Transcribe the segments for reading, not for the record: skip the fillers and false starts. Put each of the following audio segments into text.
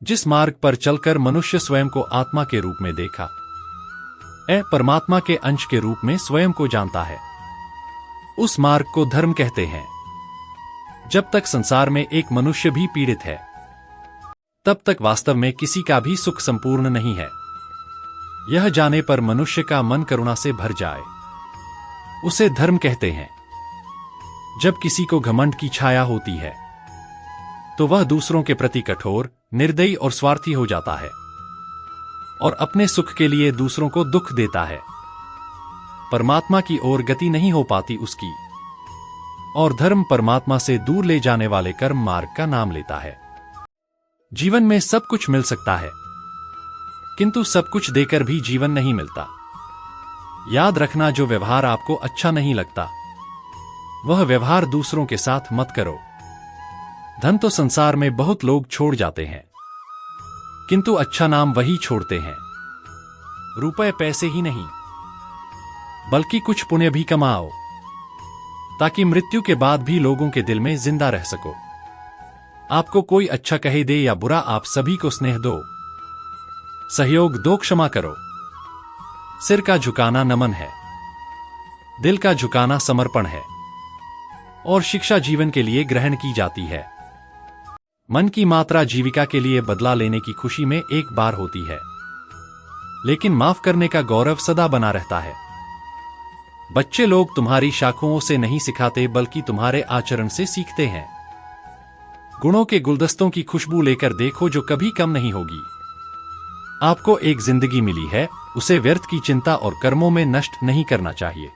जिस मार्ग पर चलकर मनुष्य स्वयं को आत्मा के रूप में देखा, परमात्मा के अंश के रूप में स्वयं को जानता है, उस मार्ग को धर्म कहते हैं। जब तक संसार में एक मनुष्य भी पीड़ित है, तब तक वास्तव में किसी का भी सुख संपूर्ण नहीं है। यह जाने पर मनुष्य का मन करुणा से भर जाए, उसे धर्म कहते हैं। जब किसी को घमंड की छाया होती है, तो वह दूसरों के प्रति कठोर, निर्दयी और स्वार्थी हो जाता है और अपने सुख के लिए दूसरों को दुख देता है। परमात्मा की ओर गति नहीं हो पाती उसकी, और धर्म परमात्मा से दूर ले जाने वाले कर्म मार्ग का नाम लेता है। जीवन में सब कुछ मिल सकता है, किंतु सब कुछ देकर भी जीवन नहीं मिलता। याद रखना, जो व्यवहार आपको अच्छा नहीं लगता, वह व्यवहार दूसरों के साथ मत करो। धन तो संसार में बहुत लोग छोड़ जाते हैं, किंतु अच्छा नाम वही छोड़ते हैं। रुपए पैसे ही नहीं, बल्कि कुछ पुण्य भी कमाओ, ताकि मृत्यु के बाद भी लोगों के दिल में जिंदा रह सको। आपको कोई अच्छा कहे दे या बुरा, आप सभी को स्नेह दो, सहयोग दो, क्षमा करो। सिर का झुकाना नमन है, दिल का झुकाना समर्पण है, और शिक्षा जीवन के लिए ग्रहण की जाती है। मन की मात्रा जीविका के लिए बदला लेने की खुशी में एक बार होती है, लेकिन माफ करने का गौरव सदा बना रहता है। बच्चे लोग तुम्हारी शाखों से नहीं सिखाते, बल्कि तुम्हारे आचरण से सीखते हैं। गुणों के गुलदस्तों की खुशबू लेकर देखो, जो कभी कम नहीं होगी। आपको एक जिंदगी मिली है, उसे व्यर्थ की चिंता और कर्मों में नष्ट नहीं करना चाहिए,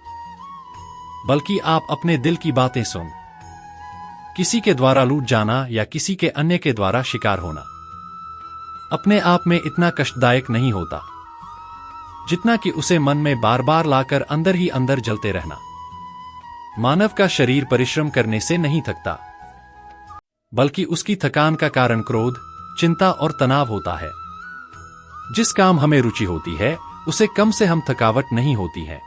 बल्कि आप अपने दिल की बातें सुन। किसी के द्वारा लूट जाना या किसी के अन्य के द्वारा शिकार होना अपने आप में इतना कष्टदायक नहीं होता, जितना कि उसे मन में बार बार लाकर अंदर ही अंदर जलते रहना। मानव का शरीर परिश्रम करने से नहीं थकता, बल्कि उसकी थकान का कारण क्रोध, चिंता और तनाव होता है। जिस काम हमें रुचि होती है, उसे कम से हम थकावट नहीं होती है,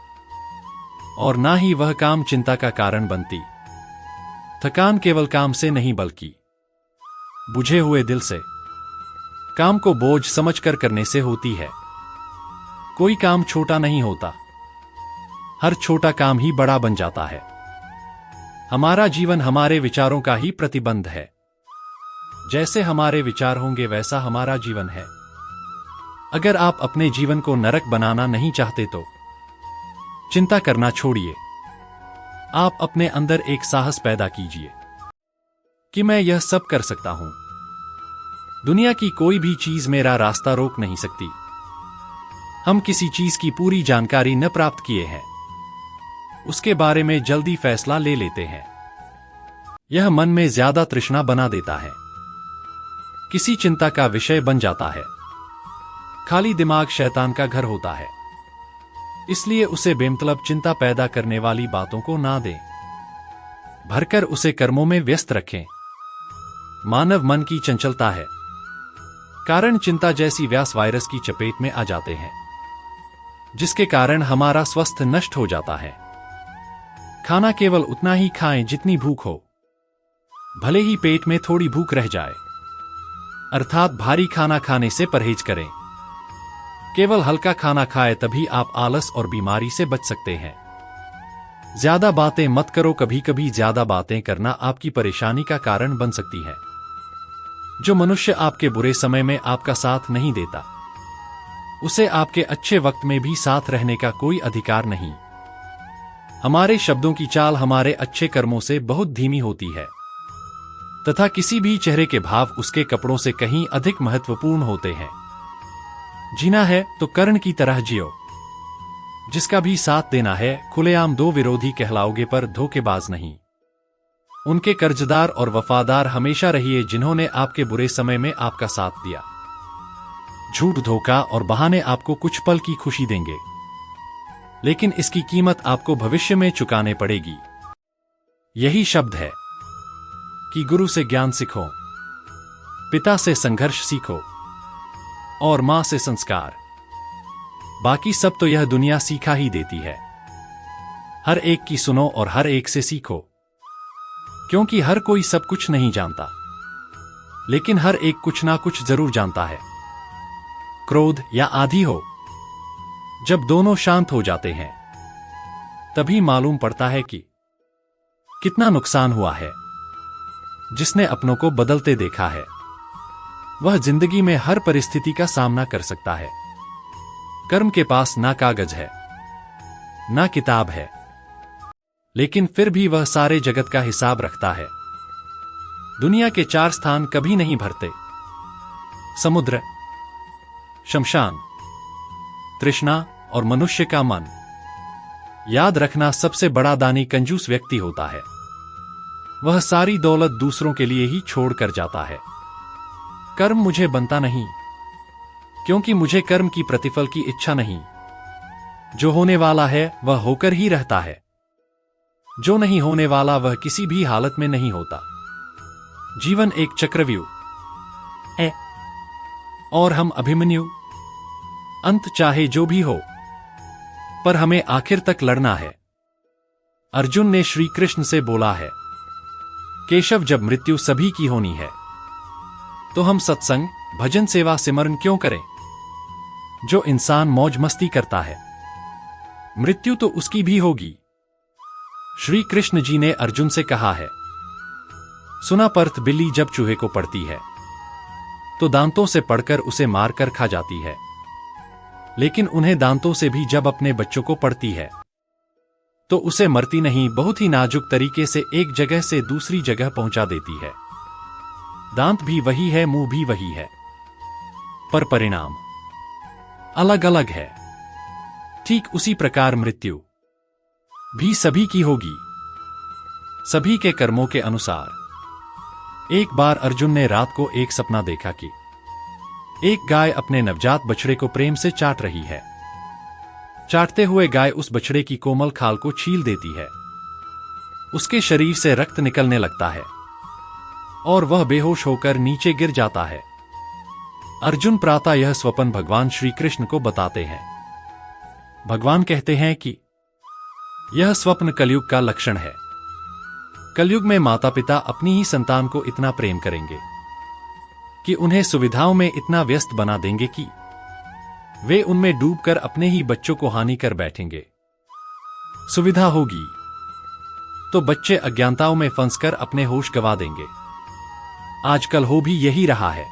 और ना ही वह काम चिंता का कारण बनती। थकान केवल काम से नहीं, बल्कि बुझे हुए दिल से, काम को बोझ समझकर करने से होती है। कोई काम छोटा नहीं होता, हर छोटा काम ही बड़ा बन जाता है। हमारा जीवन हमारे विचारों का ही प्रतिबंध है। जैसे हमारे विचार होंगे, वैसा हमारा जीवन है। अगर आप अपने जीवन को नरक बनाना नहीं चाहते, तो चिंता करना छोड़िए। आप अपने अंदर एक साहस पैदा कीजिए कि मैं यह सब कर सकता हूं। दुनिया की कोई भी चीज मेरा रास्ता रोक नहीं सकती। हम किसी चीज की पूरी जानकारी न प्राप्त किए हैं, उसके बारे में जल्दी फैसला ले लेते हैं। यह मन में ज्यादा तृष्णा बना देता है, किसी चिंता का विषय बन जाता है। खाली दिमाग शैतान का घर होता है, इसलिए उसे बेमतलब चिंता पैदा करने वाली बातों को ना दें, भरकर उसे कर्मों में व्यस्त रखें। मानव मन की चंचलता है कारण चिंता जैसी व्यास वायरस की चपेट में आ जाते हैं, जिसके कारण हमारा स्वास्थ्य नष्ट हो जाता है। खाना केवल उतना ही खाएं जितनी भूख हो, भले ही पेट में थोड़ी भूख रह जाए, अर्थात भारी खाना खाने से परहेज करें। केवल हल्का खाना खाएं, तभी आप आलस और बीमारी से बच सकते हैं। ज्यादा बातें मत करो, कभी कभी ज्यादा बातें करना आपकी परेशानी का कारण बन सकती है। जो मनुष्य आपके बुरे समय में आपका साथ नहीं देता, उसे आपके अच्छे वक्त में भी साथ रहने का कोई अधिकार नहीं। हमारे शब्दों की चाल हमारे अच्छे कर्मों से बहुत धीमी होती है, तथा किसी भी चेहरे के भाव उसके कपड़ों से कहीं अधिक महत्वपूर्ण होते हैं। जीना है तो कर्ण की तरह जियो। जिसका भी साथ देना है, खुलेआम दो विरोधी कहलाओगे पर धोखेबाज नहीं। उनके कर्जदार और वफादार हमेशा रहिए जिन्होंने आपके बुरे समय में आपका साथ दिया। झूठ, धोखा और बहाने आपको कुछ पल की खुशी देंगे, लेकिन इसकी कीमत आपको भविष्य में चुकाने पड़ेगी। यही शब्द है कि गुरु से ज्ञान सीखो, पिता से संघर्ष सीखो और मां से संस्कार। बाकी सब तो यह दुनिया सिखा ही देती है। हर एक की सुनो और हर एक से सीखो, क्योंकि हर कोई सब कुछ नहीं जानता, लेकिन हर एक कुछ ना कुछ जरूर जानता है। क्रोध या आधी हो, जब दोनों शांत हो जाते हैं तभी मालूम पड़ता है कि कितना नुकसान हुआ है। जिसने अपनों को बदलते देखा है वह जिंदगी में हर परिस्थिति का सामना कर सकता है। कर्म के पास ना कागज है ना किताब है, लेकिन फिर भी वह सारे जगत का हिसाब रखता है। दुनिया के 4 स्थान कभी नहीं भरते: समुद्र, शमशान, तृष्णा और मनुष्य का मन। याद रखना, सबसे बड़ा दानी कंजूस व्यक्ति होता है। वह सारी दौलत दूसरों के लिए ही छोड़ कर जाता है। कर्म मुझे बनता नहीं, क्योंकि मुझे कर्म की प्रतिफल की इच्छा नहीं। जो होने वाला है वह होकर ही रहता है। जो नहीं होने वाला वह किसी भी हालत में नहीं होता। जीवन एक चक्रव्यूह है और हम अभिमन्यु। अंत चाहे जो भी हो, पर हमें आखिर तक लड़ना है। अर्जुन ने श्री कृष्ण से बोला है, केशव, जब मृत्यु सभी की होनी है तो हम सत्संग, भजन, सेवा, सिमरन क्यों करें? जो इंसान मौज मस्ती करता है मृत्यु तो उसकी भी होगी। श्री कृष्ण जी ने अर्जुन से कहा है, सुना पर्थ, बिल्ली जब चूहे को पड़ती है तो दांतों से पड़कर उसे मारकर खा जाती है, लेकिन उन्हें दांतों से भी जब अपने बच्चों को पड़ती है तो उसे मरती नहीं, बहुत ही नाजुक तरीके से एक जगह से दूसरी जगह पहुंचा देती है। दांत भी वही है, मुंह भी वही है, पर परिणाम अलग अलग है। ठीक उसी प्रकार मृत्यु भी सभी की होगी, सभी के कर्मों के अनुसार। एक बार अर्जुन ने रात को एक सपना देखा कि एक गाय अपने नवजात बछड़े को प्रेम से चाट रही है। चाटते हुए गाय उस बछड़े की कोमल खाल को छील देती है। उसके शरीर से रक्त निकलने लगता है और वह बेहोश होकर नीचे गिर जाता है। अर्जुन प्रातः यह स्वप्न भगवान श्री कृष्ण को बताते हैं। भगवान कहते हैं कि यह स्वप्न कलयुग का लक्षण है। कलयुग में माता पिता अपनी ही संतान को इतना प्रेम करेंगे कि उन्हें सुविधाओं में इतना व्यस्त बना देंगे कि वे उनमें डूबकर अपने ही बच्चों को हानि कर बैठेंगे। सुविधा होगी तो बच्चे अज्ञानताओं में फंसकर अपने होश गंवा देंगे। आजकल हो भी यही रहा है।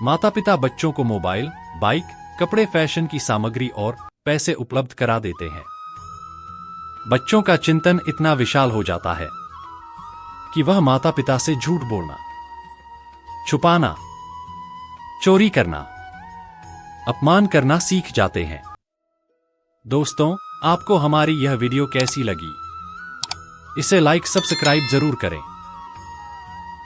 माता पिता बच्चों को मोबाइल, बाइक, कपड़े, फैशन की सामग्री और पैसे उपलब्ध करा देते हैं। बच्चों का चिंतन इतना विशाल हो जाता है कि वह माता पिता से झूठ बोलना, छुपाना, चोरी करना, अपमान करना सीख जाते हैं। दोस्तों, आपको हमारी यह वीडियो कैसी लगी? इसे लाइक, सब्सक्राइब जरूर करें।